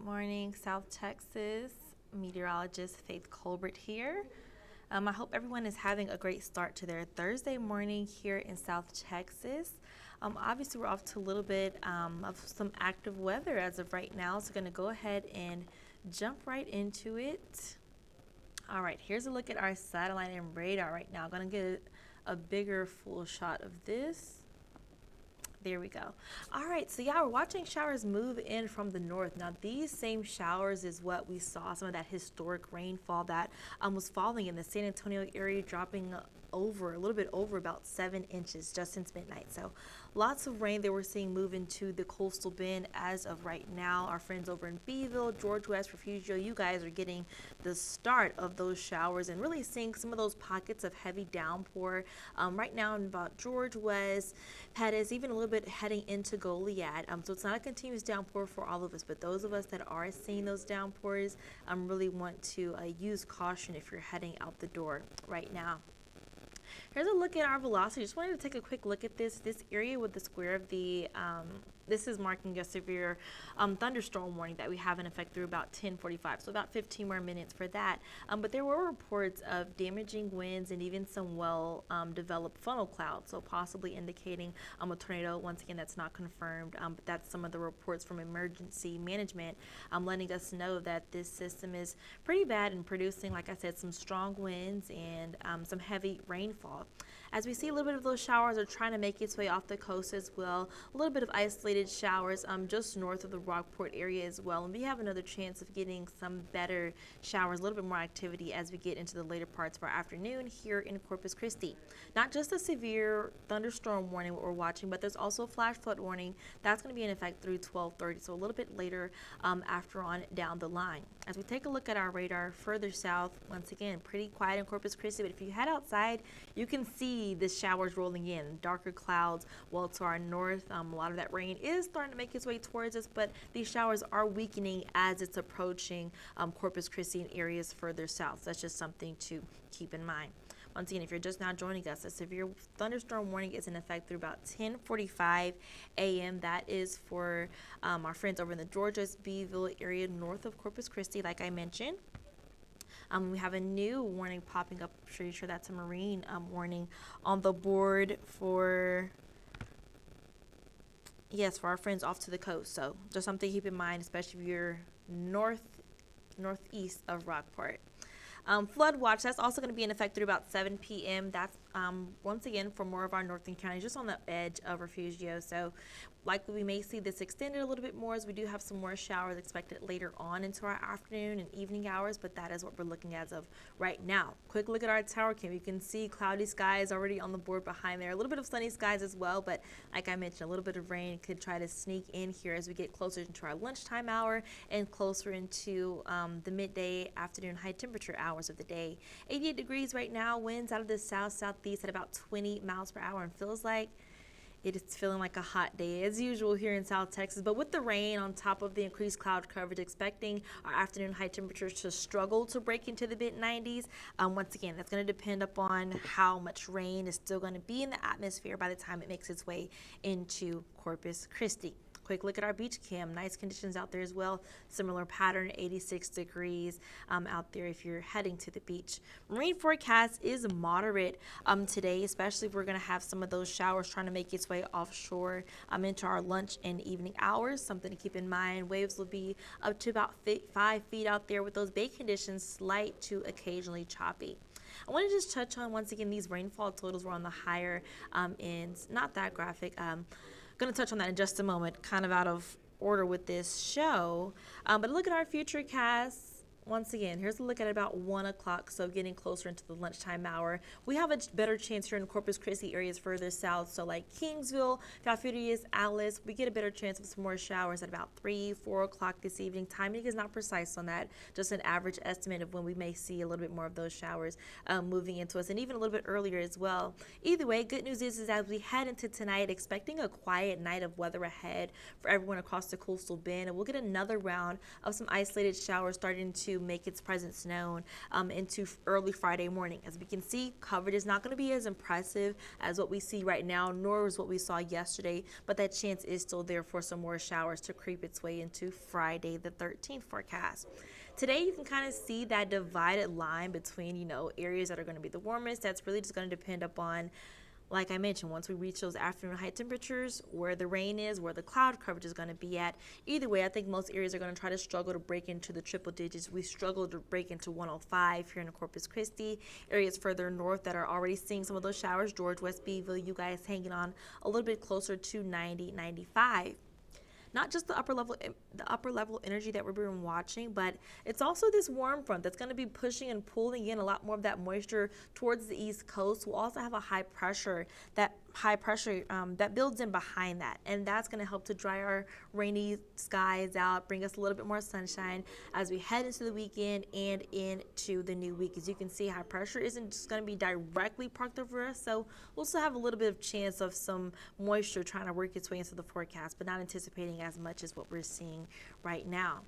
morning, South Texas. Meteorologist Faith Colbert here. I hope everyone is having a great start to their Thursday morning here in South Texas. Obviously, we're off to a little bit of some active weather as of right now, so going to go ahead and jump right into it. All right, here's a look at our satellite and radar right now. I'm going to get a bigger full shot of this. There we go. All right, so yeah, we're watching showers move in from the north. Now, these same showers is what we saw, some of that historic rainfall that was falling in the San Antonio area, dropping over a little bit over about 7 inches just since midnight. So lots of rain that we're seeing move into the coastal bend as of right now. Our friends over in Beeville, George West, Refugio, you guys are getting the start of those showers and really seeing some of those pockets of heavy downpour right now in about George West, Pettis, even a little bit heading into Goliad. So it's not a continuous downpour for all of us, but those of us that are seeing those downpours really want to use caution if you're heading out the door right now. Here's a look at our velocity. Just wanted to take a quick look at this area with the square of the this is marking a severe thunderstorm warning that we have in effect through about 10:45, so about 15 more minutes for that. But there were reports of damaging winds and even some well-developed funnel clouds, so possibly indicating a tornado. Once again, that's not confirmed, but that's some of the reports from emergency management letting us know that this system is pretty bad and producing, like I said, some strong winds and some heavy rainfall. As we see, a little bit of those showers are trying to make its way off the coast as well. A little bit of isolated showers just north of the Rockport area as well. And we have another chance of getting some better showers, a little bit more activity as we get into the later parts of our afternoon here in Corpus Christi. Not just a severe thunderstorm warning we're watching, but there's also a flash flood warning. That's going to be in effect through 12:30, so a little bit later after on down the line. As we take a look at our radar further south, once again, pretty quiet in Corpus Christi, but if you head outside, you can see the showers rolling in, darker clouds well to our north. A lot of that rain is starting to make its way towards us, but these showers are weakening as it's approaching Corpus Christi and areas further south. So that's just something to keep in mind. Once again, if you're just now joining us, a severe thunderstorm warning is in effect through about 10:45 a.m. That is for our friends over in the Georgia Beeville area north of Corpus Christi, like I mentioned. We have a new warning popping up. I'm pretty sure that's a marine warning on the board for, yes, for our friends off to the coast. So just something to keep in mind, especially if you're northeast of Rockport. Flood watch, that's also going to be in effect through about 7 p.m. That's once again for more of our northern counties, just on the edge of Refugio. So likely we may see this extended a little bit more as we do have some more showers expected later on into our afternoon and evening hours, but that is what we're looking at as of right now. Quick look at our tower cam. You can see cloudy skies already on the board behind there. A little bit of sunny skies as well, but like I mentioned, a little bit of rain could try to sneak in here as we get closer into our lunchtime hour and closer into the midday, afternoon, high temperature hours of the day. 88 degrees right now, winds out of the south-southeast at about 20 miles per hour, and feels like it's feeling like a hot day as usual here in South Texas, but with the rain on top of the increased cloud coverage, expecting our afternoon high temperatures to struggle to break into the mid-90s. Once again, that's going to depend upon how much rain is still going to be in the atmosphere by the time it makes its way into Corpus Christi. Quick look at our beach cam. Nice conditions out there as well. Similar pattern, 86 degrees out there if you're heading to the beach. Marine forecast is moderate today, especially if we're going to have some of those showers trying to make its way offshore into our lunch and evening hours. Something to keep in mind. Waves will be up to about 5 feet out there with those bay conditions slight to occasionally choppy. I want to just touch on, once again, these rainfall totals were on the higher ends. Not that graphic. Going to touch on that in just a moment, kind of out of order with this show. But look at our Futurecast. Once again, here's a look at about 1 o'clock, so getting closer into the lunchtime hour. We have a better chance here in Corpus Christi areas further south, so like Kingsville, Falfurrias, Alice, we get a better chance of some more showers at about 3, 4 o'clock this evening. Timing is not precise on that, just an average estimate of when we may see a little bit more of those showers moving into us, and even a little bit earlier as well. Either way, good news is as we head into tonight, expecting a quiet night of weather ahead for everyone across the coastal bend, and we'll get another round of some isolated showers starting to to make its presence known into early Friday morning. As we can see, coverage is not going to be as impressive as what we see right now, nor is what we saw yesterday, but that chance is still there for some more showers to creep its way into Friday the 13th forecast. Today, you can kind of see that divided line between, areas that are going to be the warmest. That's really just going to depend upon, like I mentioned, once we reach those afternoon high temperatures, where the rain is, where the cloud coverage is going to be at. Either way, I think most areas are going to try to struggle to break into the triple digits. We struggled to break into 105 here in Corpus Christi. Areas further north that are already seeing some of those showers, George, West Beeville, you guys hanging on a little bit closer to 90, 95. Not just the upper level energy that we've been watching, but it's also this warm front that's going to be pushing and pulling in a lot more of that moisture towards the east coast. We'll also have a high pressure that builds in behind that, and that's going to help to dry our rainy skies out, bring us a little bit more sunshine as we head into the weekend and into the new week. As you can see, high pressure isn't just going to be directly parked over us, so we'll still have a little bit of chance of some moisture trying to work its way into the forecast, but not anticipating as much as what we're seeing right now.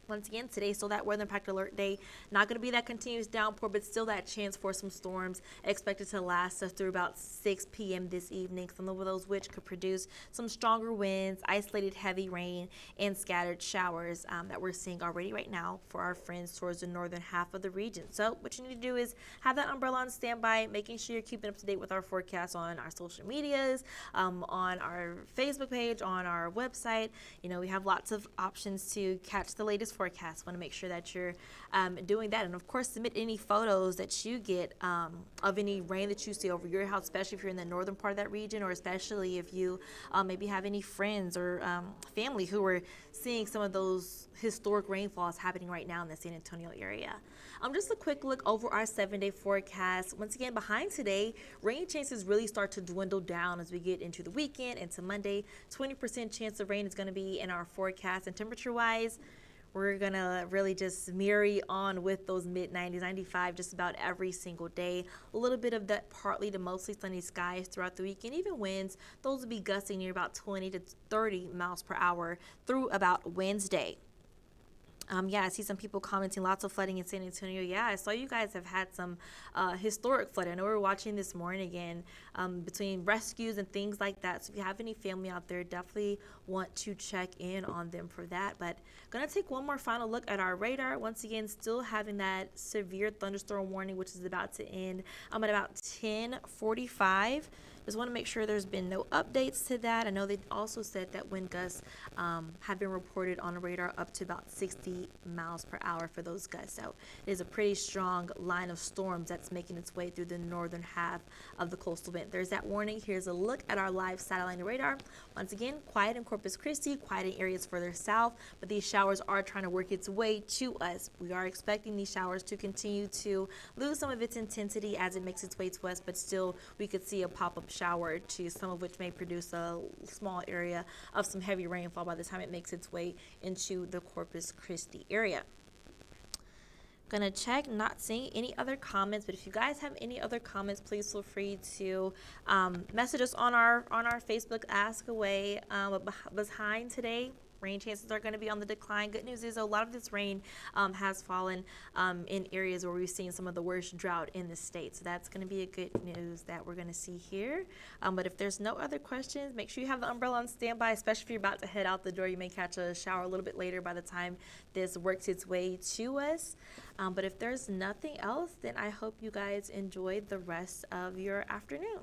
Once again, today still that weather impact alert day. Not going to be that continuous downpour, but still that chance for some storms expected to last us through about 6 p.m. this evening. Some of those which could produce some stronger winds, isolated heavy rain, and scattered showers that we're seeing already right now for our friends towards the northern half of the region. So what you need to do is have that umbrella on standby, making sure you're keeping up to date with our forecast on our social medias, on our Facebook page, on our website. We have lots of options to catch the latest forecast. Want to make sure that you're doing that, and of course submit any photos that you get of any rain that you see over your house, especially if you're in the northern part of that region, or especially if you maybe have any friends or family who are seeing some of those historic rainfalls happening right now in the San Antonio area. Just a quick look over our 7-day forecast. Once again, behind today, rain chances really start to dwindle down as we get into the weekend, into Monday. 20% chance of rain is going to be in our forecast, and temperature wise, we're going to really just marry on with those mid-90s, 95 just about every single day. A little bit of that partly to mostly sunny skies throughout the weekend. Even winds, those will be gusting near about 20 to 30 miles per hour through about Wednesday. I see some people commenting lots of flooding in San Antonio. Yeah, I saw you guys have had some historic flooding. I know we were watching this morning again between rescues and things like that. So if you have any family out there, definitely want to check in on them for that. But going to take one more final look at our radar. Once again, still having that severe thunderstorm warning, which is about to end at about 10:45. Just want to make sure there's been no updates to that. I know they also said that wind gusts have been reported on the radar up to about 60 miles per hour for those gusts. So it is a pretty strong line of storms that's making its way through the northern half of the coastal belt. There's that warning. Here's a look at our live satellite radar. Once again, quiet in Corpus Christi, quiet in areas further south, but these showers are trying to work its way to us. We are expecting these showers to continue to lose some of its intensity as it makes its way to us, but still we could see a pop-up shower, to some of which may produce a small area of some heavy rainfall by the time it makes its way into the Corpus Christi area. Gonna check, not seeing any other comments, but if you guys have any other comments, please feel free to message us on our Facebook. Ask away. Behind today, rain chances are going to be on the decline. Good news is a lot of this rain has fallen in areas where we've seen some of the worst drought in the state. So that's going to be a good news that we're going to see here. But if there's no other questions, make sure you have the umbrella on standby, especially if you're about to head out the door. You may catch a shower a little bit later by the time this works its way to us. But if there's nothing else, then I hope you guys enjoyed the rest of your afternoon.